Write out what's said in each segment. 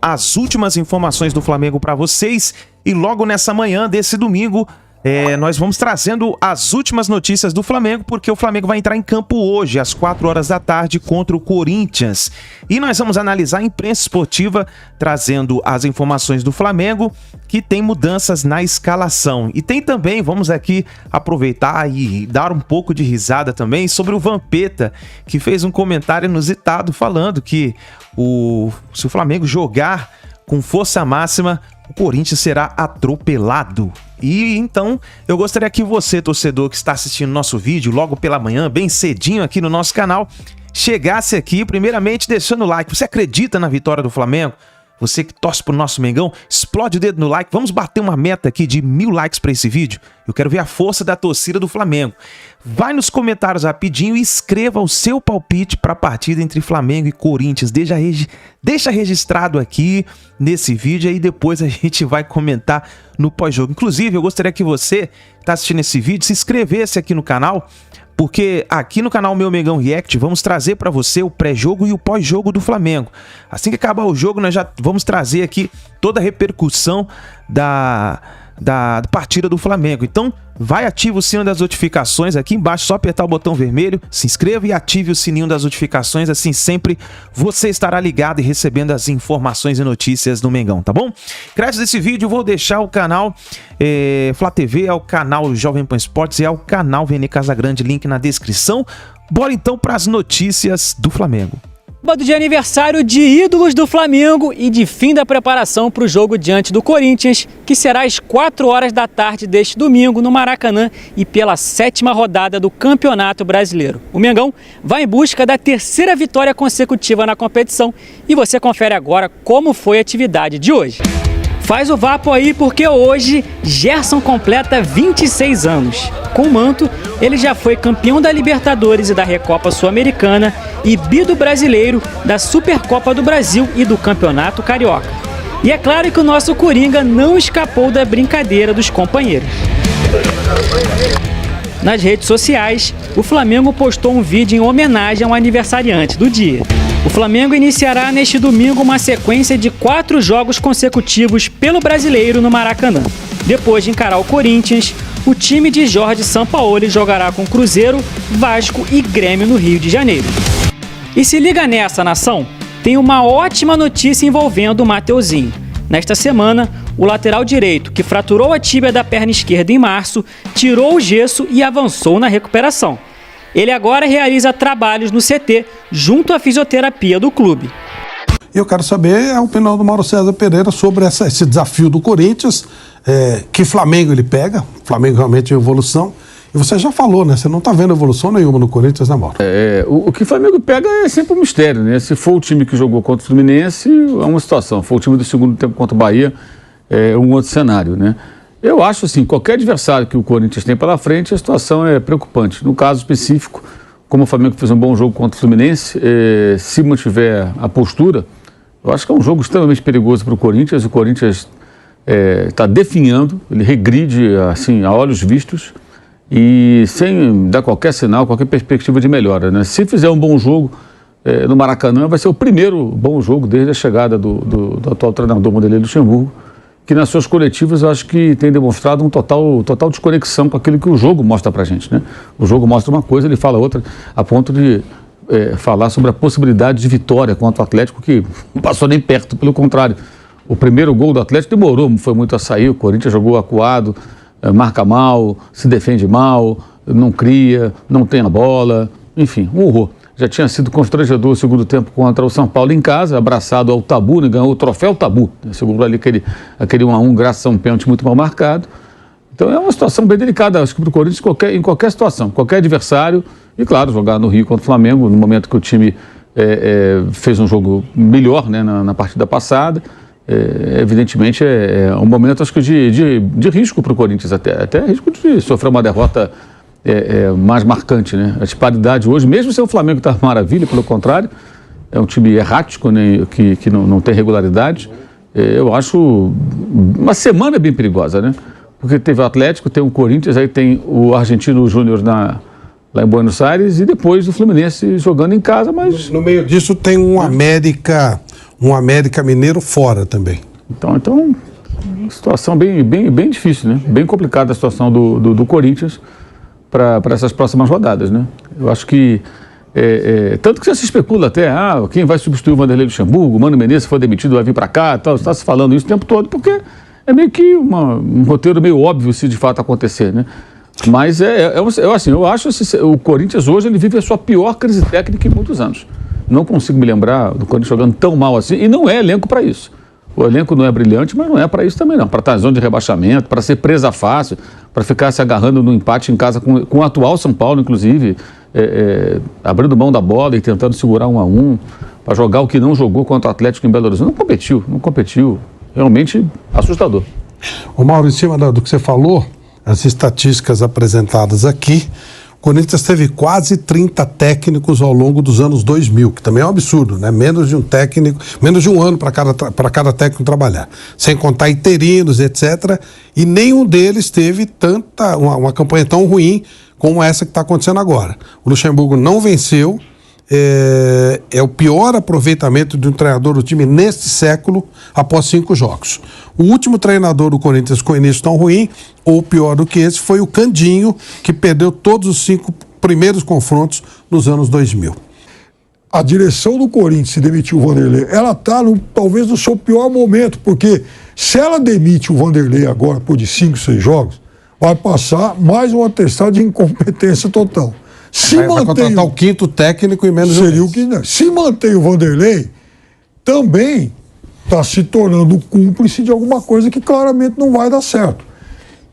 As últimas informações do Flamengo para vocês, e logo nessa manhã desse domingo nós vamos trazendo as últimas notícias do Flamengo, porque o Flamengo vai entrar em campo hoje às 4 horas da tarde contra o Corinthians, e nós vamos analisar a imprensa esportiva trazendo as informações do Flamengo, que tem mudanças na escalação, e tem também, vamos aqui aproveitar e dar um pouco de risada também sobre o Vampeta, que fez um comentário inusitado falando que se o Flamengo jogar com força máxima, o Corinthians será atropelado. E então, eu gostaria que você, torcedor que está assistindo nosso vídeo logo pela manhã, bem cedinho aqui no nosso canal, chegasse aqui, primeiramente deixando o like. Você acredita na vitória do Flamengo? Você que torce pro nosso Mengão, explode o dedo no like. Vamos bater uma meta aqui de 1000 likes para esse vídeo. Eu quero ver a força da torcida do Flamengo. Vai nos comentários rapidinho e escreva o seu palpite para a partida entre Flamengo e Corinthians. Deixa registrado aqui nesse vídeo e depois a gente vai comentar no pós-jogo. Inclusive, eu gostaria que você que está assistindo esse vídeo se inscrevesse aqui no canal, porque aqui no canal Meu Mengão React vamos trazer para você o pré-jogo e o pós-jogo do Flamengo. Assim que acabar o jogo, nós já vamos trazer aqui toda a repercussão da partida do Flamengo. Então, vai, ativa o sininho das notificações aqui embaixo, só apertar o botão vermelho, se inscreva e ative o sininho das notificações, assim sempre você estará ligado e recebendo as informações e notícias do Mengão, tá bom? Créditos desse vídeo eu vou deixar o canal Flá TV, é o canal Jovem Pan Esportes e é o canal Vene Casagrande, link na descrição. Bora então para as notícias do Flamengo. Sábado de aniversário de ídolos do Flamengo e de fim da preparação para o jogo diante do Corinthians, que será às 4 horas da tarde deste domingo no Maracanã e pela 7ª rodada do Campeonato Brasileiro. O Mengão vai em busca da 3ª vitória consecutiva na competição e você confere agora como foi a atividade de hoje. Faz o vapo aí porque hoje Gerson completa 26 anos. Com o manto, ele já foi campeão da Libertadores e da Recopa Sul-Americana e bi do Brasileiro, da Supercopa do Brasil e do Campeonato Carioca. E é claro que o nosso Coringa não escapou da brincadeira dos companheiros. Nas redes sociais, o Flamengo postou um vídeo em homenagem ao aniversariante do dia. O Flamengo iniciará neste domingo uma sequência de 4 jogos consecutivos pelo Brasileiro no Maracanã. Depois de encarar o Corinthians, o time de Jorge Sampaoli jogará com Cruzeiro, Vasco e Grêmio no Rio de Janeiro. E se liga nessa, nação, tem uma ótima notícia envolvendo o Mateuzinho. Nesta semana, o lateral direito, que fraturou a tíbia da perna esquerda em março, tirou o gesso e avançou na recuperação. Ele agora realiza trabalhos no CT junto à fisioterapia do clube. Eu quero saber a opinião do Mauro César Pereira sobre esse desafio do Corinthians, que Flamengo ele pega, Flamengo realmente em evolução. E você já falou, né? Você não está vendo evolução nenhuma no Corinthians, né, Mauro? O que o Flamengo pega é sempre um mistério, né? Se for o time que jogou contra o Fluminense, é uma situação. Se for o time do segundo tempo contra o Bahia, é um outro cenário, né? Eu acho assim, qualquer adversário que o Corinthians tem pela frente, a situação é preocupante. No caso específico, como o Flamengo fez um bom jogo contra o Fluminense, se mantiver a postura, eu acho que é um jogo extremamente perigoso para o Corinthians. O Corinthians está definhando, ele regride assim, a olhos vistos e sem dar qualquer sinal, qualquer perspectiva de melhora, né? Se fizer um bom jogo no Maracanã, vai ser o primeiro bom jogo desde a chegada do atual treinador Vanderlei Luxemburgo, que nas suas coletivas eu acho que tem demonstrado um total desconexão com aquilo que o jogo mostra pra gente, né? O jogo mostra uma coisa, ele fala outra, a ponto de falar sobre a possibilidade de vitória contra o Atlético, que não passou nem perto, pelo contrário. O primeiro gol do Atlético demorou, foi muito a sair, o Corinthians jogou acuado, marca mal, se defende mal, não cria, não tem a bola, enfim, um horror. Já tinha sido constrangedor o segundo tempo contra o São Paulo em casa, abraçado ao Tabu, né, ganhou o troféu Tabu, né, segurou ali aquele 1-1 graças a um pênalti muito mal marcado. Então é uma situação bem delicada, acho que para o Corinthians em qualquer situação, qualquer adversário, e claro, jogar no Rio contra o Flamengo, no momento que o time fez um jogo melhor, né, na partida passada, evidentemente é um momento, acho que de risco para o Corinthians, até risco de sofrer uma derrota mais marcante, né? A disparidade hoje, mesmo se o Flamengo está maravilha, pelo contrário, é um time errático, né, que não tem regularidade. Eu acho uma semana bem perigosa, né? Porque teve o Atlético, tem o Corinthians, aí tem o Argentino Júnior lá em Buenos Aires, e depois o Fluminense jogando em casa, mas... No meio disso tem um América Mineiro fora também. Então situação bem difícil, né? Bem complicada a situação do Corinthians para essas próximas rodadas, né? Eu acho que tanto que já se especula até, quem vai substituir o Vanderlei Luxemburgo, o Mano Menezes, se for demitido, vai vir para cá, tal. Está se falando isso o tempo todo, porque é meio que um roteiro meio óbvio se de fato acontecer, né? Mas eu acho que o Corinthians hoje ele vive a sua pior crise técnica em muitos anos. Não consigo me lembrar do Corinthians jogando tão mal assim, e não é elenco para isso. O elenco não é brilhante, mas não é para isso também não. Para estar na zona de rebaixamento, para ser presa fácil, para ficar se agarrando no empate em casa com o atual São Paulo, inclusive, abrindo mão da bola e tentando segurar 1-1, para jogar o que não jogou contra o Atlético em Belo Horizonte. Não competiu. Realmente assustador. Ô Mauro, em cima do que você falou, as estatísticas apresentadas aqui, o Corinthians teve quase 30 técnicos ao longo dos anos 2000, que também é um absurdo, né? Menos de um ano para cada técnico trabalhar. Sem contar interinos, etc. E nenhum deles teve uma campanha tão ruim como essa que está acontecendo agora. O Luxemburgo não venceu, é o pior aproveitamento de um treinador do time neste século após 5 jogos. O último treinador do Corinthians com início tão ruim, ou pior do que esse, foi o Candinho, que perdeu todos os 5 primeiros confrontos nos anos 2000. A direção do Corinthians, se demitiu o Vanderlei, ela está talvez no seu pior momento, porque se ela demite o Vanderlei agora por de 5, 6 jogos, vai passar mais um atestado de incompetência total. Vai contratar o 5º técnico em menos de um mês. Se mantém o Vanderlei, também está se tornando cúmplice de alguma coisa que claramente não vai dar certo.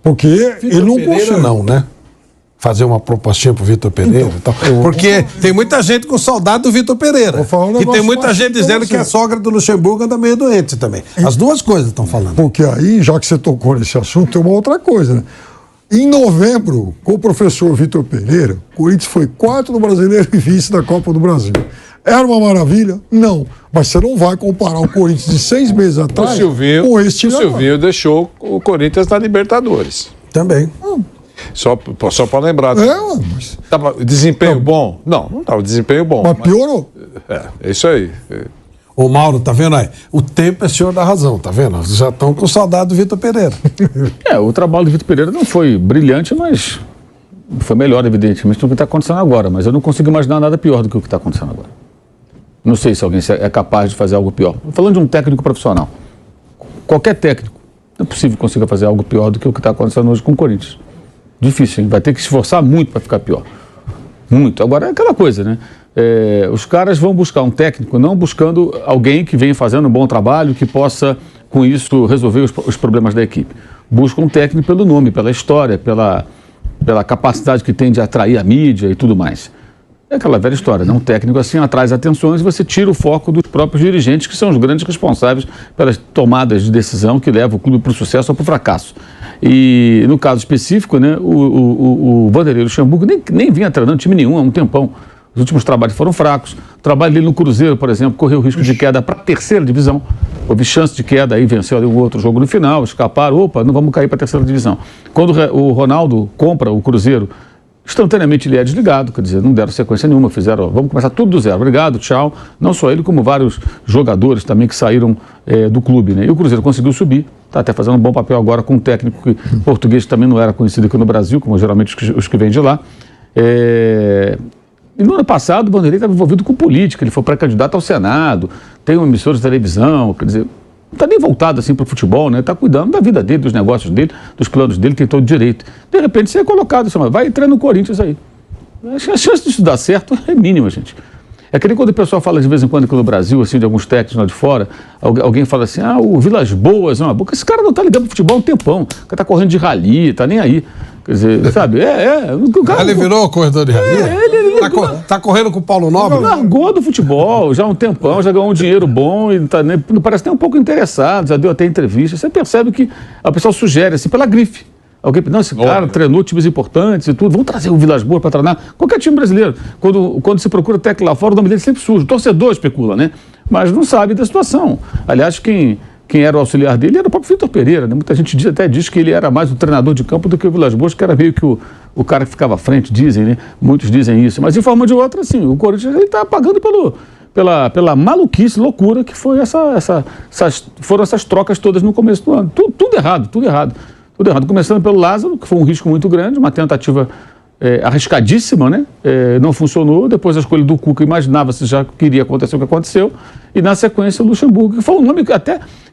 Porque ele não consegue. Não, né? Fazer uma propostinha pro Vitor Pereira e tal. Porque tem muita gente com saudade do Vitor Pereira. E tem muita gente dizendo que a sogra do Luxemburgo anda meio doente também. As duas coisas estão falando. Porque aí, já que você tocou nesse assunto, tem uma outra coisa, né? Em novembro, com o professor Vitor Pereira, o Corinthians foi 4º no Brasileiro e vice da Copa do Brasil. Era uma maravilha? Não. Mas você não vai comparar o Corinthians de 6 meses atrás com esse time. O Silvinho deixou o Corinthians na Libertadores. Também. Só para lembrar. Mas... Tava desempenho bom? Não estava desempenho bom. Mas piorou. É isso aí. Ô Mauro, tá vendo aí? O tempo é senhor da razão, tá vendo? Vocês já estão com saudade do Vitor Pereira. O trabalho do Vitor Pereira não foi brilhante, mas foi melhor, evidentemente, do que está acontecendo agora. Mas eu não consigo imaginar nada pior do que o que está acontecendo agora. Não sei se alguém é capaz de fazer algo pior. Falando de um técnico profissional. Qualquer técnico, não é possível que consiga fazer algo pior do que o que está acontecendo hoje com o Corinthians. Difícil, hein? Vai ter que se esforçar muito para ficar pior. Muito. Agora é aquela coisa, né? Os caras vão buscar um técnico, não buscando alguém que venha fazendo um bom trabalho, que possa, com isso, resolver os problemas da equipe. Buscam um técnico pelo nome, pela história, pela capacidade que tem de atrair a mídia e tudo mais. É aquela velha história, né? Um técnico assim atrai atenções e você tira o foco dos próprios dirigentes, que são os grandes responsáveis pelas tomadas de decisão que levam o clube para o sucesso ou para o fracasso. E no caso específico, né, o Vanderlei Luxemburgo nem vinha treinando time nenhum há um tempão. Os últimos trabalhos foram fracos. O trabalho dele no Cruzeiro, por exemplo, correu risco de queda para a 3ª divisão. Houve chance de queda, aí venceu ali um outro jogo no final, escaparam, não vamos cair para a 3ª divisão. Quando o Ronaldo compra o Cruzeiro, instantaneamente ele é desligado, quer dizer, não deram sequência nenhuma, fizeram, vamos começar tudo do zero, obrigado, tchau. Não só ele, como vários jogadores também que saíram do clube, né? E o Cruzeiro conseguiu subir, está até fazendo um bom papel agora com um técnico português que também não era conhecido aqui no Brasil, como geralmente os que vêm de lá. E no ano passado o Vanderlei estava envolvido com política, ele foi pré-candidato ao Senado, tem uma emissora de televisão, quer dizer, não está nem voltado assim para o futebol, né? Está cuidando da vida dele, dos negócios dele, dos planos dele, tem todo direito. De repente você é colocado, vai entrar no Corinthians aí. A chance disso dar certo é mínima, gente. É que nem quando o pessoal fala de vez em quando aqui no Brasil, assim, de alguns técnicos lá de fora, alguém fala assim, o Vilas Boas é uma boca. Esse cara não está ligando para futebol há um tempão, o cara está correndo de rali, está nem aí. Quer dizer, sabe, o cara, ele virou corredor de rali? Tá correndo com o Paulo Nobre? Largou do futebol já há um tempão, já ganhou um dinheiro bom e não parece nem um pouco interessado, já deu até entrevista. Você percebe que a pessoa sugere, assim, pela grife. Alguém, não, esse cara treinou times importantes e tudo, vamos trazer o Vilas Boas para treinar. Qualquer time brasileiro, quando se procura técnico lá fora, o nome dele sempre surge. O torcedor especula, né? Mas não sabe da situação. Aliás, quem era o auxiliar dele era o próprio Vitor Pereira, né? Muita gente até diz que ele era mais o treinador de campo do que o Vilas Boas, que era meio que o cara que ficava à frente, dizem, né? Muitos dizem isso, mas de forma ou de outra, assim, o Corinthians está pagando pela maluquice, loucura que foi foram essas trocas todas no começo do ano. Tudo errado. Começando pelo Lázaro, que foi um risco muito grande, uma tentativa arriscadíssima, né? Não funcionou. Depois a escolha do Cuca, imaginava-se já que iria acontecer o que aconteceu. E na sequência o Luxemburgo, que foi um nome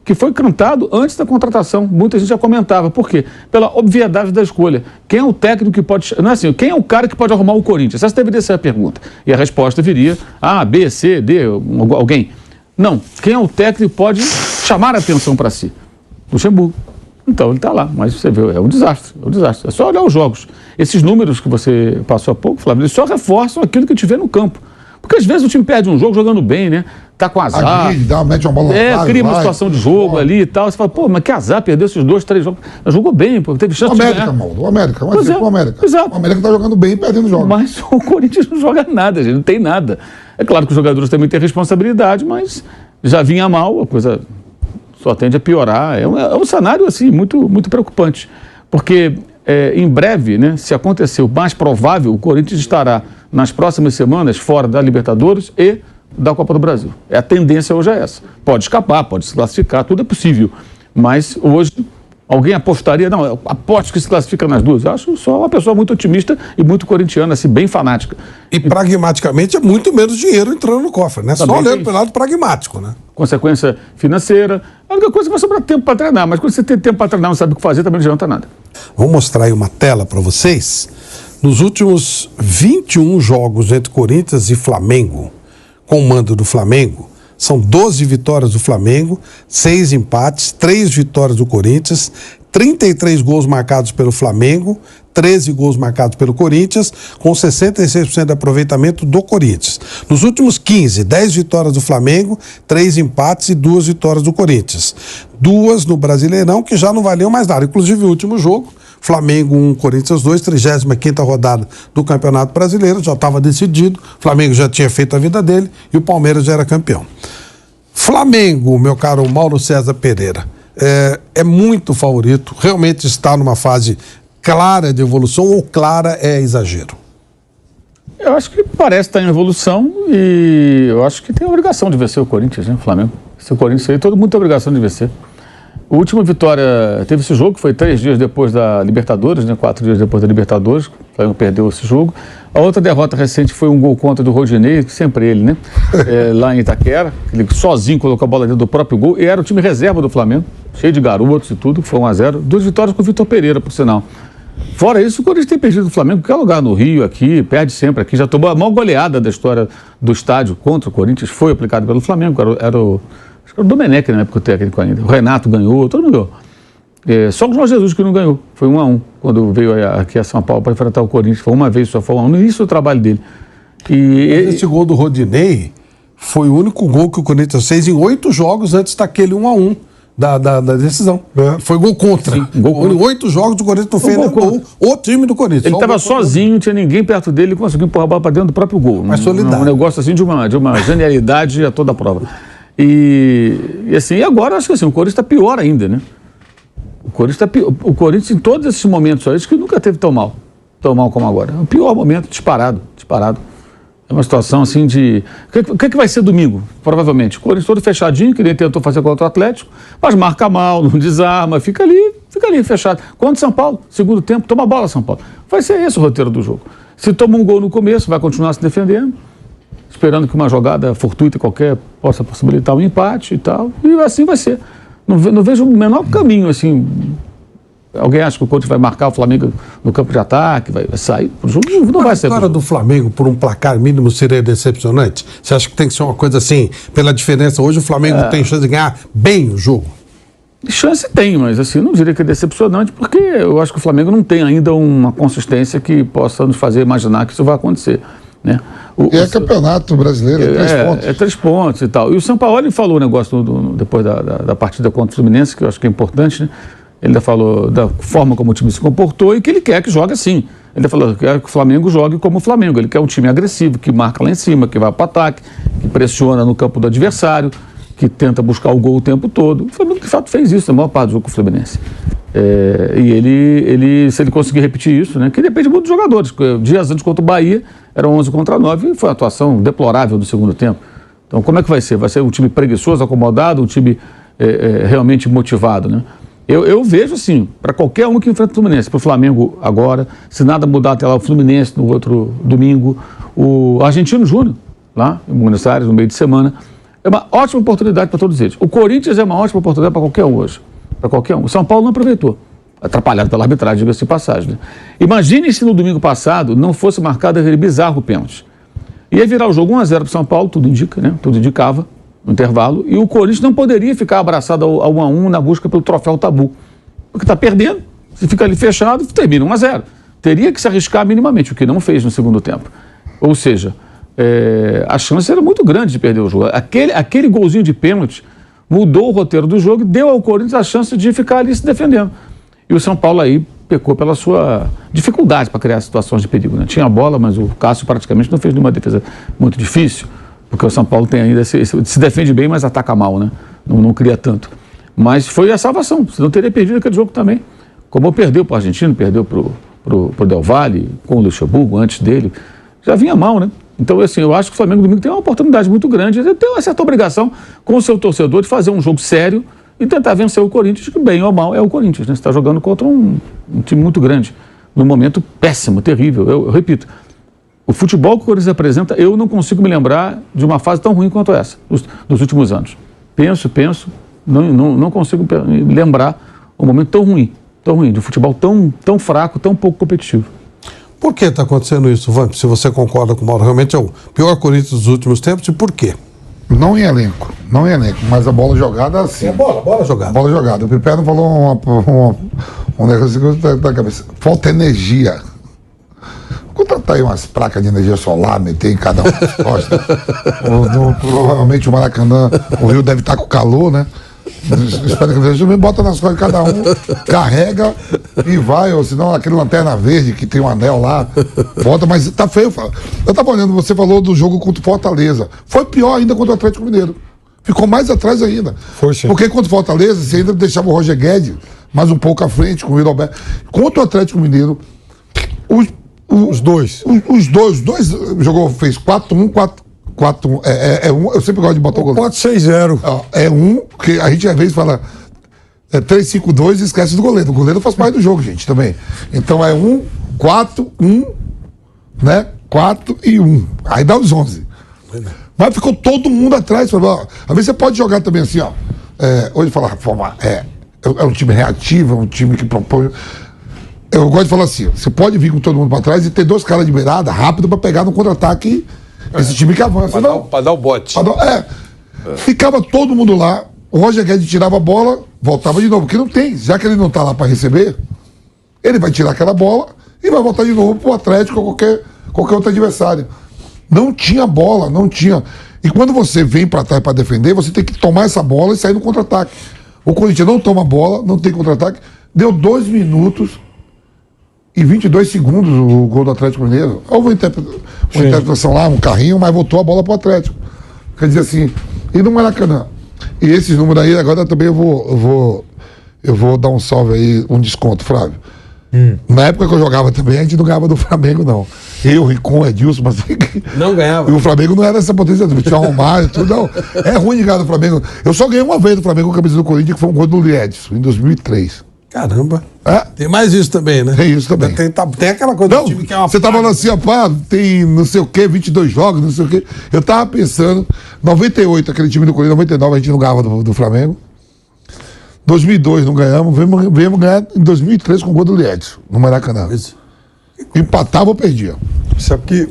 que foi cantado antes da contratação. Muita gente já comentava. Por quê? Pela obviedade da escolha. Quem é o técnico que pode... Não é assim, quem é o cara que pode arrumar o Corinthians? Essa deveria ser a pergunta. E a resposta viria A, B, C, D, alguém. Não. Quem é o técnico que pode chamar a atenção para si? Luxemburgo. Então ele está lá, mas você vê, é um desastre. É só olhar os jogos. Esses números que você passou há pouco, Flávio, eles só reforçam aquilo que tiver no campo. Porque às vezes o time perde um jogo jogando bem, né? Tá com azar. Mete uma bola cria uma situação de jogo ali e tal. Você fala, pô, mas que azar, perdeu esses 2, 3 jogos. Mas jogou bem, pô, teve chance de ganhar. O América. Exato. O América tá jogando bem e perdendo jogos. Mas o Corinthians não joga nada, gente, não tem nada. É claro que os jogadores também têm responsabilidade, mas já vinha mal, a coisa só tende a piorar. É um cenário, assim, muito, muito preocupante. Porque, em breve, né, se acontecer o mais provável, o Corinthians estará nas próximas semanas fora da Libertadores e da Copa do Brasil. A tendência hoje é essa. Pode escapar, pode se classificar, tudo é possível. Mas hoje, alguém apostaria? Não, eu aposto que se classifica nas duas. Eu acho só uma pessoa muito otimista e muito corintiana, assim, bem fanática. E pragmaticamente é muito menos dinheiro entrando no cofre, né? Só olhando pelo lado pragmático, né? Consequência financeira. A única coisa é que vai sobrar tempo para treinar, mas quando você tem tempo para treinar e não sabe o que fazer, também não adianta nada. Vou mostrar aí uma tela para vocês. Nos últimos 21 jogos entre Corinthians e Flamengo, com o mando do Flamengo, são 12 vitórias do Flamengo, 6 empates, 3 vitórias do Corinthians, 33 gols marcados pelo Flamengo, 13 gols marcados pelo Corinthians, com 66% de aproveitamento do Corinthians. Nos últimos 15, 10 vitórias do Flamengo, 3 empates e 2 vitórias do Corinthians. 2 no Brasileirão, que já não valiam mais nada. Inclusive, o último jogo, Flamengo 1, Corinthians 2, 35ª rodada do Campeonato Brasileiro, já estava decidido, o Flamengo já tinha feito a vida dele e o Palmeiras já era campeão. Flamengo, meu caro Mauro César Pereira, é muito favorito, realmente está numa fase clara de evolução ou clara é exagero? Eu acho que parece estar em evolução e eu acho que tem a obrigação de vencer o Corinthians, né, o Flamengo. Se o Corinthians aí, todo mundo tem a obrigação de vencer. A última vitória, teve esse jogo, que foi 3 dias depois da Libertadores, né, 4 dias depois da Libertadores, o Flamengo perdeu esse jogo. A outra derrota recente foi um gol contra do Rodinei, sempre ele, né, lá em Itaquera, ele sozinho colocou a bola dentro do próprio gol, e era o time reserva do Flamengo, cheio de garotos e tudo, foi 1-0, 2 vitórias com o Vitor Pereira, por sinal. Fora isso, o Corinthians tem perdido do Flamengo em qualquer lugar no Rio, aqui, perde sempre aqui, já tomou a maior goleada da história do estádio contra o Corinthians, foi aplicado pelo Flamengo, era o Domenech na época o técnico ainda. O Renato ganhou, todo mundo ganhou. Só o Jorge Jesus que não ganhou. Foi 1-1 quando veio aqui a São Paulo para enfrentar o Corinthians. Foi uma vez só, foi 1-1. No início do trabalho dele. Esse gol do Rodinei foi o único gol que o Corinthians fez em 8 jogos antes daquele 1-1 da decisão. Foi gol contra. Sim, gol contra. Em 8 jogos do Corinthians não fez gol. O time do Corinthians. Ele estava sozinho, não tinha ninguém perto dele, conseguiu empurrar a bola para dentro do próprio gol. Mas solidário. Um negócio assim de uma genialidade a toda a prova. E assim, e agora acho que assim, o Corinthians está pior ainda, né? O Corinthians em todos esses momentos, acho que nunca teve tão mal como agora. O pior momento, disparado. É uma situação assim de... O que vai ser domingo? Provavelmente. O Corinthians todo fechadinho, que nem tentou fazer contra o Atlético, mas marca mal, não desarma, fica ali fechado. Contra o São Paulo, segundo tempo, toma a bola, São Paulo. Vai ser esse o roteiro do jogo. Se toma um gol no começo, vai continuar se defendendo, esperando que uma jogada fortuita qualquer possa possibilitar um empate e tal, e assim vai ser. Não vejo o menor caminho, assim. Alguém acha que o Corinthians vai marcar o Flamengo no campo de ataque, vai sair? O jogo não vai ser. A vitória do Flamengo por um placar mínimo seria decepcionante? Você acha que tem que ser uma coisa assim, pela diferença? Hoje o Flamengo tem chance de ganhar bem o jogo? Chance tem, mas assim, não diria que é decepcionante, porque eu acho que o Flamengo não tem ainda uma consistência que possa nos fazer imaginar que isso vai acontecer. Né? Campeonato brasileiro, 3 pontos. 3 pontos e tal. E o Sampaoli falou um negócio depois da partida contra o Fluminense, que eu acho que é importante, né? Ele ainda falou da forma como o time se comportou e que ele quer que jogue assim. Ele ainda falou que quer que o Flamengo jogue como o Flamengo. Ele quer um time agressivo, que marca lá em cima, que vai para o ataque, que pressiona no campo do adversário, que tenta buscar o gol o tempo todo. O Flamengo, de fato, fez isso na maior parte do jogo com o Fluminense. E ele, se ele conseguir repetir isso, né, que depende muito dos jogadores. Dias antes contra o Bahia, eram 11 contra 9 e foi uma atuação deplorável no segundo tempo. Então, como é que vai ser? Vai ser um time preguiçoso, acomodado, um time realmente motivado, né? Eu vejo assim, para qualquer um que enfrenta o Fluminense, para o Flamengo agora, se nada mudar até lá, o Fluminense no outro domingo, o Argentino Júnior, lá em Buenos Aires, no meio de semana, é uma ótima oportunidade para todos eles. O Corinthians é uma ótima oportunidade para qualquer um hoje, para qualquer um. O São Paulo não aproveitou, atrapalhado pela arbitragem, diga-se de passagem, né? Imagine se no domingo passado não fosse marcado aquele bizarro pênalti. Ia virar o jogo 1-0 para o São Paulo, tudo indica, né? Tudo indicava no intervalo, e o Corinthians não poderia ficar abraçado ao 1-1 na busca pelo troféu tabu. Porque está perdendo, se fica ali fechado, termina 1-0. Teria que se arriscar minimamente, o que não fez no segundo tempo. Ou seja, a chance era muito grande de perder o jogo. Aquele golzinho de pênalti mudou o roteiro do jogo e deu ao Corinthians a chance de ficar ali se defendendo. E o São Paulo aí pecou pela sua dificuldade para criar situações de perigo, né? Tinha a bola, mas o Cássio praticamente não fez nenhuma defesa muito difícil, porque o São Paulo tem ainda se defende bem, mas ataca mal, né? Não cria tanto. Mas foi a salvação, senão teria perdido aquele jogo também. Como perdeu para o Argentino, perdeu para o Del Valle, com o Luxemburgo antes dele, já vinha mal, né? Então, assim, eu acho que o Flamengo domingo tem uma oportunidade muito grande, tem uma certa obrigação com o seu torcedor de fazer um jogo sério e tentar vencer o Corinthians, que bem ou mal é o Corinthians, né? Você está jogando contra um time muito grande, num momento péssimo, terrível. Eu repito, o futebol que o Corinthians apresenta, eu não consigo me lembrar de uma fase tão ruim quanto essa, dos últimos anos. Penso, não consigo me lembrar um momento tão ruim, de futebol tão fraco, tão pouco competitivo. Por que está acontecendo isso, Vamp? Se você concorda com o Mauro, realmente é o pior Corinthians dos últimos tempos, e por quê? Não em elenco, mas a bola jogada sim. É bola jogada. Bola jogada. O Piperno falou um negócio da cabeça. Falta energia. Contratar aí umas placas de energia solar, meter em cada um das costas. Provavelmente o Maracanã, o Rio deve estar com calor, né? Espero que a gente bota nas costas de cada um, carrega e vai, ou senão aquele lanterna verde que tem um anel lá, bota, mas tá feio. Eu tava olhando, você falou do jogo contra o Fortaleza. Foi pior ainda contra o Atlético Mineiro. Ficou mais atrás ainda. Foi sim. Porque contra o Fortaleza, você ainda deixava o Roger Guedes mais um pouco à frente com o Alberto. Contra o Atlético Mineiro, os dois fez 4-1, 4-1, eu sempre gosto de botar o goleiro. 4-6-0. É porque a gente às vezes fala 3-5-2 e esquece do goleiro. O goleiro faz parte do jogo, gente, também. Então é 4-1, né? 4-1. Aí dá os 11. Mas ficou todo mundo atrás. Às vezes você pode jogar também assim, ó. Hoje falar, é um time reativo, é um time que propõe. Eu gosto de falar assim, você pode vir com todo mundo para trás e ter dois caras de beirada rápido para pegar no contra-ataque esse time que avança. Para dar o bote. Ficava todo mundo lá, o Roger Guedes tirava a bola, voltava de novo, porque não tem, já que ele não tá lá para receber, ele vai tirar aquela bola e vai voltar de novo pro Atlético ou qualquer outro adversário. Não tinha bola, não tinha. E quando você vem para trás para defender, você tem que tomar essa bola e sair no contra-ataque. O Corinthians não toma bola, não tem contra-ataque, deu 2 minutos e 22 segundos o gol do Atlético Mineiro. Houve uma interpretação lá, um carrinho, mas voltou a bola pro Atlético. Quer dizer assim, e no Maracanã. E esses números aí, agora também eu vou dar um salve aí, um desconto, Flávio. Na época que eu jogava também, a gente não ganhava do Flamengo, não. Eu, Ricon, Edilson, mas... Não ganhava. E o Flamengo não era essa potência, tinha Romário, tudo, não. É ruim de ganhar do Flamengo. Eu só ganhei uma vez do Flamengo com a camisa do Corinthians, que foi um gol do Edson, em 2003. Caramba. Tem mais isso também, né? Tem isso também. Tem aquela coisa do time que é uma... Você tava falando assim, tem não sei o quê, 22 jogos, não sei o quê. Eu tava pensando, 98, aquele time do Corinthians, 99 a gente não ganhava do Flamengo. 2002 não ganhamos, viemos ganhar em 2003 com o gol do Edson, no Maracanã. Empatava ou perdia. Sabe que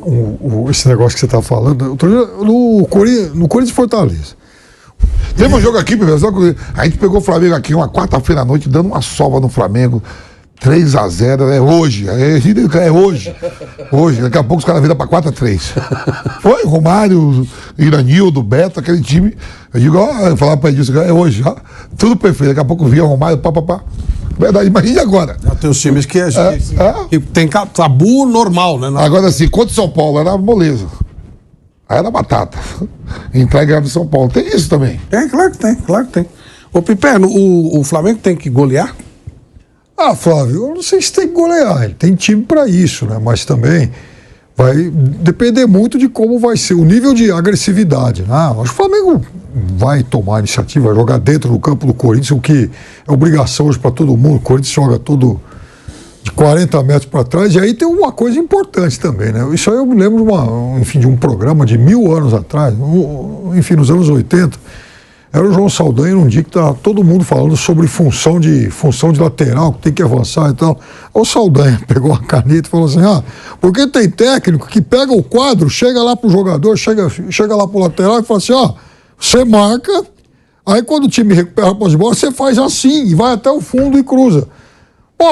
esse negócio que você tá falando, no Corinthians e Fortaleza. Teve um jogo aqui, professor, a gente pegou o Flamengo aqui uma quarta-feira à noite, dando uma sova no Flamengo, 3-0, é hoje. Hoje, daqui a pouco os caras viram pra 4-3. Foi, Romário, Iranildo, Beto, aquele time. Eu digo, eu falava pra Edilson, é hoje, ó, tudo perfeito. Daqui a pouco via Romário, pá. Verdade, imagine agora. Já tem os times que tem tabu normal, né? Agora assim, contra o São Paulo, era moleza. Aí era batata. Entrar e ganhar do São Paulo. Tem isso também. Claro que tem. Ô, Piperno, o Flamengo tem que golear? Flávio, eu não sei se tem que golear, ele tem time para isso, né? Mas também vai depender muito de como vai ser o nível de agressividade, né? Acho que o Flamengo vai tomar a iniciativa, vai jogar dentro do campo do Corinthians, o que é obrigação hoje para todo mundo. O Corinthians joga todo de 40 metros para trás, e aí tem uma coisa importante também, né? Isso aí eu me lembro de um programa de 1000 anos atrás, enfim, nos anos 80. Era o João Saldanha num dia que tá todo mundo falando sobre função de lateral, que tem que avançar e tal. O Saldanha pegou uma caneta e falou assim, porque tem técnico que pega o quadro, chega lá pro jogador, chega lá pro lateral e fala assim, você marca, aí quando o time recupera a posse de bola, você faz assim, e vai até o fundo e cruza.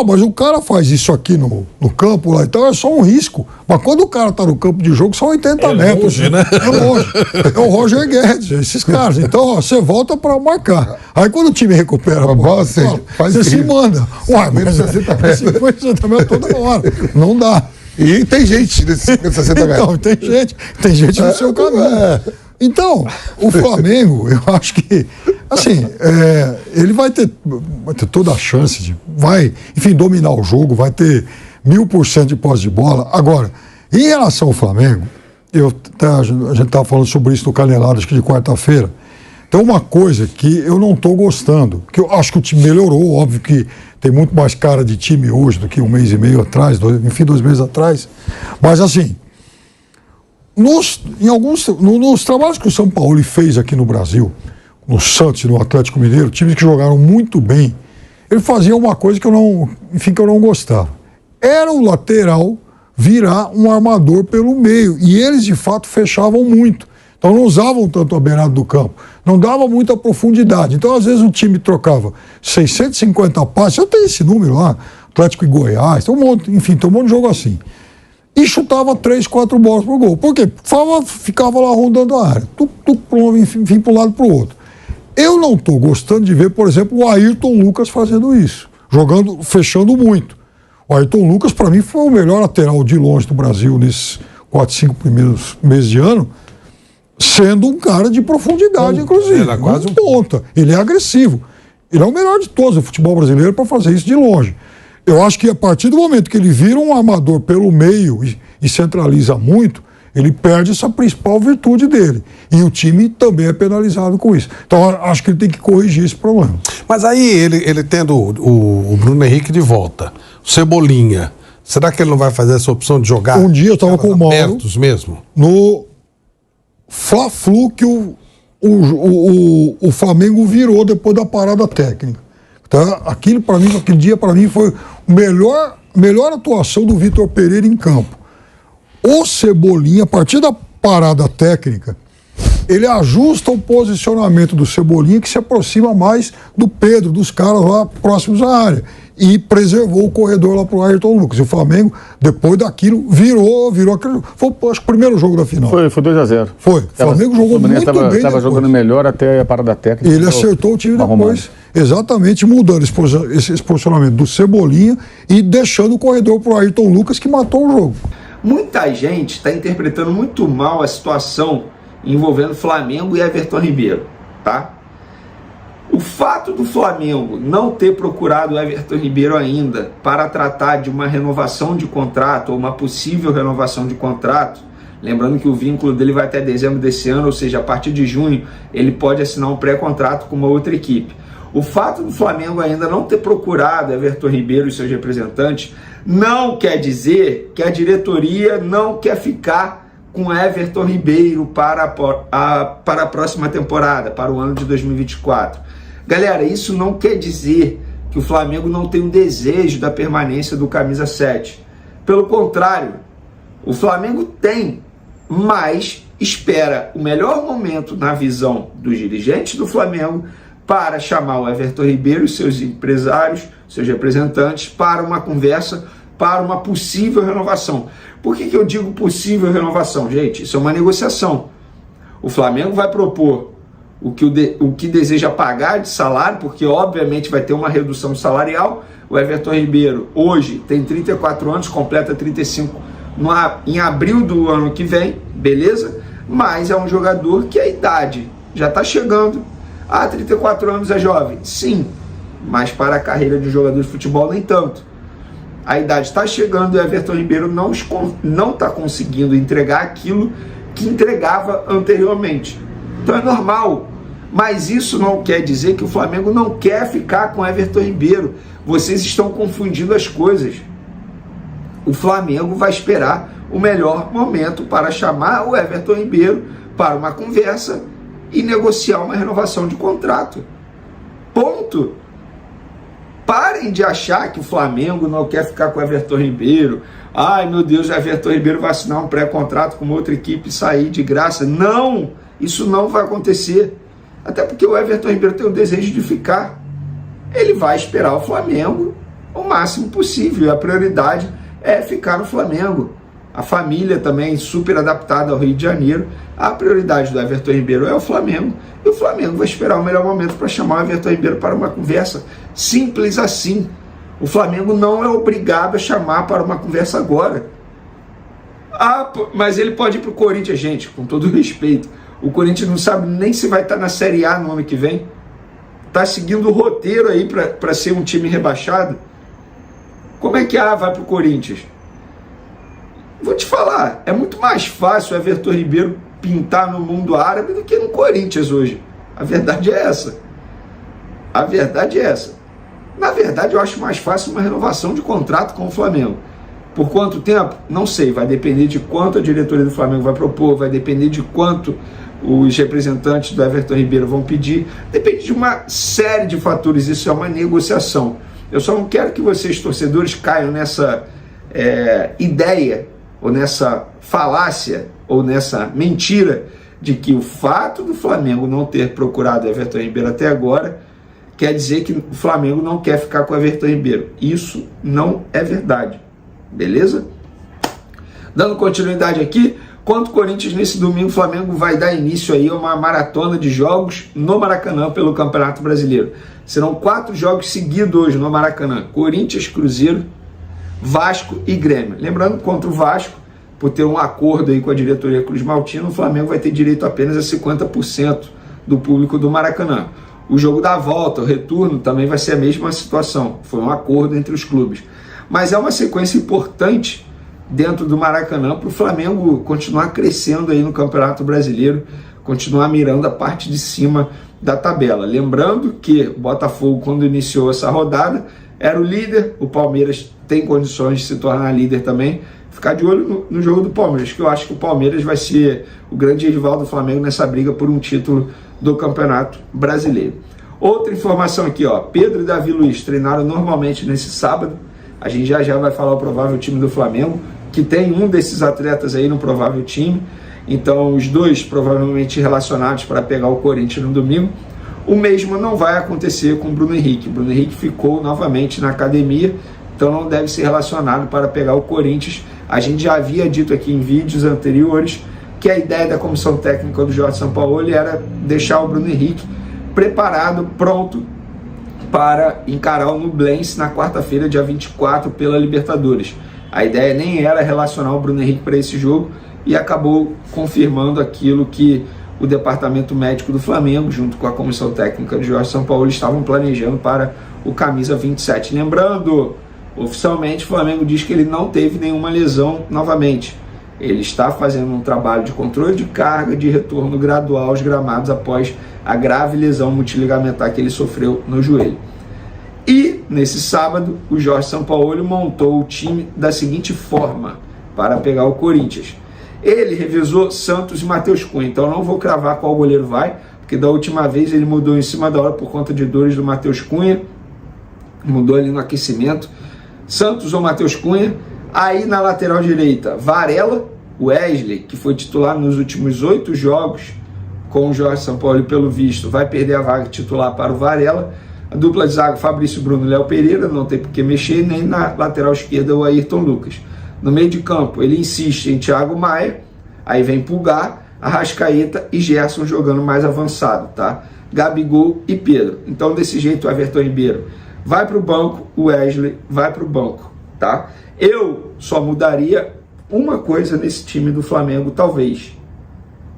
Mas o cara faz isso aqui no campo lá e tal, é só um risco. Mas quando o cara tá no campo de jogo, são 80 metros. Longe, né? É longe. É o Roger Guedes, esses caras. Então, você volta pra marcar. Aí quando o time recupera a bola, você se manda. Mas 60 metros toda hora. Não dá. E tem gente nesses 60 metros. Então, tem gente no seu caminho. Então, o Flamengo, eu acho que, assim, ele vai ter toda a chance de, dominar o jogo, vai ter 1000% de posse de bola. Agora, em relação ao Flamengo, a gente estava falando sobre isso no Canelado, acho que de quarta-feira, tem uma coisa que eu não estou gostando, que eu acho que o time melhorou, óbvio que tem muito mais cara de time hoje do que um mês e meio atrás, 2 meses atrás, mas assim, nos trabalhos que o São Paulo fez aqui no Brasil, no Santos e no Atlético Mineiro, times que jogaram muito bem, ele fazia uma coisa que eu não gostava. Era o lateral virar um armador pelo meio, e eles de fato fechavam muito. Então não usavam tanto a beirada do campo, não dava muita profundidade. Então às vezes o time trocava 650 passes, eu tenho esse número lá, Atlético e Goiás, tem um monte de jogo assim. E chutava 3, 4 bolas pro gol. Por quê? Ficava lá rondando a área. Enfim, para um lado para o outro. Eu não estou gostando de ver, por exemplo, o Ayrton Lucas fazendo isso. Fechando muito. O Ayrton Lucas, para mim, foi o melhor lateral de longe do Brasil nesses 4, 5 primeiros meses de ano, sendo um cara de profundidade, inclusive. Ele é quase um ponta. Ele é agressivo. Ele é o melhor de todos do futebol brasileiro para fazer isso de longe. Eu acho que a partir do momento que ele vira um armador pelo meio e centraliza muito, ele perde essa principal virtude dele. E o time também é penalizado com isso. Então, acho que ele tem que corrigir esse problema. Mas aí, ele tendo o Bruno Henrique de volta, o Cebolinha, será que ele não vai fazer essa opção de jogar? Um dia eu estava com o Mauro abertos mesmo? No Fla-Flu que o Flamengo virou depois da parada técnica. Então, aquele dia para mim foi a melhor atuação do Vitor Pereira em campo. O Cebolinha, a partir da parada técnica, ele ajusta o posicionamento do Cebolinha, que se aproxima mais do Pedro, dos caras lá próximos à área. E preservou o corredor lá pro Ayrton Lucas. E o Flamengo, depois daquilo, virou aquele. Foi, acho que o primeiro jogo da final. Foi 2-0. Foi. O Flamengo jogou muito bem. Estava jogando melhor até a parada técnica. Ele acertou o time depois, exatamente mudando esse posicionamento do Cebolinha e deixando o corredor pro Ayrton Lucas, que matou o jogo. Muita gente está interpretando muito mal a situação envolvendo Flamengo e Everton Ribeiro, tá? O fato do Flamengo não ter procurado o Everton Ribeiro ainda para tratar de uma renovação de contrato ou uma possível renovação de contrato, lembrando que o vínculo dele vai até dezembro desse ano, ou seja, a partir de junho ele pode assinar um pré-contrato com uma outra equipe. O fato do Flamengo ainda não ter procurado Everton Ribeiro e seus representantes não quer dizer que a diretoria não quer ficar com Everton Ribeiro para a próxima temporada, para o ano de 2024. Galera, isso não quer dizer que o Flamengo não tem um desejo da permanência do camisa 7. Pelo contrário, o Flamengo tem, mas espera o melhor momento na visão dos dirigentes do Flamengo para chamar o Everton Ribeiro e seus empresários, seus representantes, para uma conversa, para uma possível renovação. Por que eu digo possível renovação? Gente, isso é uma negociação. O Flamengo vai propor o que deseja pagar de salário, porque obviamente vai ter uma redução salarial. O Everton Ribeiro hoje tem 34 anos, completa 35 em abril do ano que vem, beleza? Mas é um jogador que a idade já está chegando. 34 anos é jovem? Sim. mas para a carreira de jogador de futebol nem tanto. A idade está chegando e o Everton Ribeiro não está conseguindo entregar aquilo que entregava anteriormente. Então é normal, mas isso não quer dizer que o Flamengo não quer ficar com o Everton Ribeiro. Vocês estão confundindo as coisas. O Flamengo vai esperar o melhor momento para chamar o Everton Ribeiro para uma conversa e negociar uma renovação de contrato. Ponto. Parem de achar que o Flamengo não quer ficar com o Everton Ribeiro. Ai, meu Deus, o Everton Ribeiro vai assinar um pré-contrato com outra equipe e sair de graça. Não, isso não vai acontecer. Até porque o Everton Ribeiro tem o desejo de ficar. Ele vai esperar o Flamengo o máximo possível. A prioridade é ficar no Flamengo. A família também super adaptada ao Rio de Janeiro. A prioridade do Everton Ribeiro é o Flamengo. E o Flamengo vai esperar o melhor momento para chamar o Everton Ribeiro para uma conversa. Simples assim. O Flamengo não é obrigado a chamar para uma conversa agora. Ah, mas ele pode ir para o Corinthians, gente, com todo respeito. O Corinthians não sabe nem se vai estar na Série A no ano que vem. Está seguindo o roteiro aí para ser um time rebaixado. Como é que vai para o Corinthians? Vou te falar, é muito mais fácil o Everton Ribeiro pintar no mundo árabe do que no Corinthians hoje. A verdade é essa. A verdade é essa. Na verdade, eu acho mais fácil uma renovação de contrato com o Flamengo. Por quanto tempo? Não sei. Vai depender de quanto a diretoria do Flamengo vai propor, vai depender de quanto os representantes do Everton Ribeiro vão pedir. Depende de uma série de fatores. Isso é uma negociação. Eu só não quero que vocês, torcedores, caiam nessa ideia, ou nessa falácia, ou nessa mentira de que o fato do Flamengo não ter procurado o Everton Ribeiro até agora quer dizer que o Flamengo não quer ficar com o Everton Ribeiro. Isso não é verdade. Beleza? Dando continuidade aqui, quanto ao Corinthians, nesse domingo o Flamengo vai dar início aí a uma maratona de jogos no Maracanã pelo Campeonato Brasileiro. Serão 4 jogos seguidos hoje no Maracanã. Corinthians, Cruzeiro, Vasco e Grêmio. Lembrando que contra o Vasco, por ter um acordo aí com a diretoria Cruz Maltina, o Flamengo vai ter direito apenas a 50% do público do Maracanã. O jogo da volta, o retorno, também vai ser a mesma situação. Foi um acordo entre os clubes. Mas é uma sequência importante dentro do Maracanã para o Flamengo continuar crescendo aí no Campeonato Brasileiro, continuar mirando a parte de cima da tabela. Lembrando que o Botafogo, quando iniciou essa rodada, era o líder, o Palmeiras tem condições de se tornar líder também. Ficar de olho no jogo do Palmeiras, que eu acho que o Palmeiras vai ser o grande rival do Flamengo nessa briga por um título do Campeonato Brasileiro. Outra informação aqui, ó, Pedro e Davi Luiz treinaram normalmente nesse sábado. A gente já vai falar o provável time do Flamengo, que tem um desses atletas aí no provável time. Então, os dois provavelmente relacionados para pegar o Corinthians no domingo. O mesmo não vai acontecer com o Bruno Henrique. O Bruno Henrique ficou novamente na academia, então não deve ser relacionado para pegar o Corinthians. A gente já havia dito aqui em vídeos anteriores que a ideia da comissão técnica do Jorge Sampaoli era deixar o Bruno Henrique preparado, pronto para encarar o Nublense na quarta-feira, dia 24, pela Libertadores. A ideia nem era relacionar o Bruno Henrique para esse jogo e acabou confirmando aquilo que o departamento médico do Flamengo, junto com a comissão técnica do Jorge Sampaoli, estavam planejando para o camisa 27. Lembrando, oficialmente o Flamengo diz que ele não teve nenhuma lesão novamente. Ele está fazendo um trabalho de controle de carga, de retorno gradual aos gramados após a grave lesão multiligamentar que ele sofreu no joelho. E, nesse sábado, o Jorge Sampaoli montou o time da seguinte forma para pegar o Corinthians. Ele revezou Santos e Matheus Cunha, então não vou cravar qual goleiro vai, porque da última vez ele mudou em cima da hora por conta de dores do Matheus Cunha, mudou ali no aquecimento, Santos ou Matheus Cunha. Aí na lateral direita, Varela, Wesley, que foi titular nos últimos 8 jogos com o Jorge Sampaoli, pelo visto, vai perder a vaga titular para o Varela. A dupla de zaga, Fabrício Bruno e Léo Pereira, não tem por que mexer, nem na lateral esquerda o Ayrton Lucas. No meio de campo, ele insiste em Thiago Maia, aí vem Pulgar, Arrascaeta e Gerson jogando mais avançado, tá? Gabigol e Pedro. Então, desse jeito, o Everton Ribeiro vai para o banco, o Wesley vai para o banco, tá? Eu só mudaria uma coisa nesse time do Flamengo, talvez.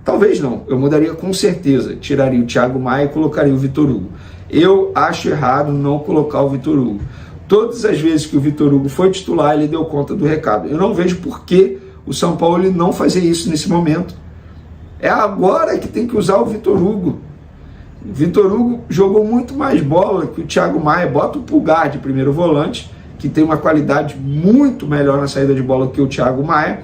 Talvez não, eu mudaria com certeza. Tiraria o Thiago Maia e colocaria o Vitor Hugo. Eu acho errado não colocar o Vitor Hugo. Todas as vezes que o Vitor Hugo foi titular, ele deu conta do recado. Eu não vejo por que o São Paulo não fazer isso nesse momento. É agora que tem que usar o Vitor Hugo. O Vitor Hugo jogou muito mais bola que o Thiago Maia. Bota o Pulgar de primeiro volante, que tem uma qualidade muito melhor na saída de bola que o Thiago Maia.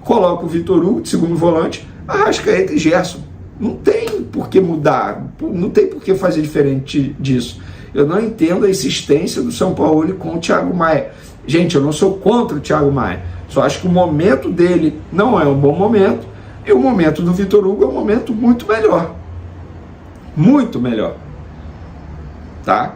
Coloca o Vitor Hugo de segundo volante, Arrascaeta e Gerson. Não tem por que mudar, não tem por que fazer diferente disso. Eu não entendo a insistência do São Paulo com o Thiago Maia. Gente, eu não sou contra o Thiago Maia, só acho que o momento dele não é um bom momento, e o momento do Vitor Hugo é um momento muito melhor. Muito melhor. Tá?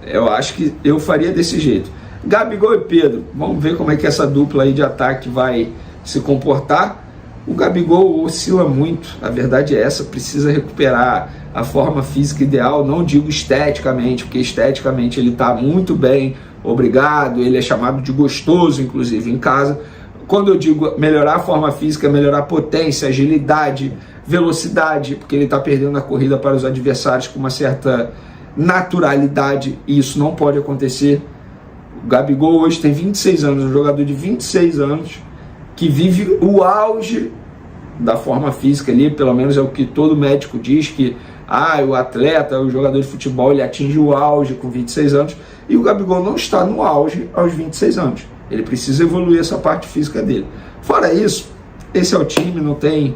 Eu acho que eu faria desse jeito. Gabigol e Pedro, vamos ver como é que essa dupla aí de ataque vai se comportar. O Gabigol oscila muito, a verdade é essa, precisa recuperar a forma física ideal, não digo esteticamente, porque esteticamente ele está muito bem, obrigado, ele é chamado de gostoso, inclusive, em casa. Quando eu digo melhorar a forma física, melhorar a potência, agilidade, velocidade, porque ele está perdendo a corrida para os adversários com uma certa naturalidade, e isso não pode acontecer. O Gabigol hoje tem 26 anos, um jogador de 26 anos, que vive o auge da forma física ali, pelo menos é o que todo médico diz, que o atleta, o jogador de futebol, ele atinge o auge com 26 anos, e o Gabigol não está no auge aos 26 anos. Ele precisa evoluir essa parte física dele. Fora isso, esse é o time, não tem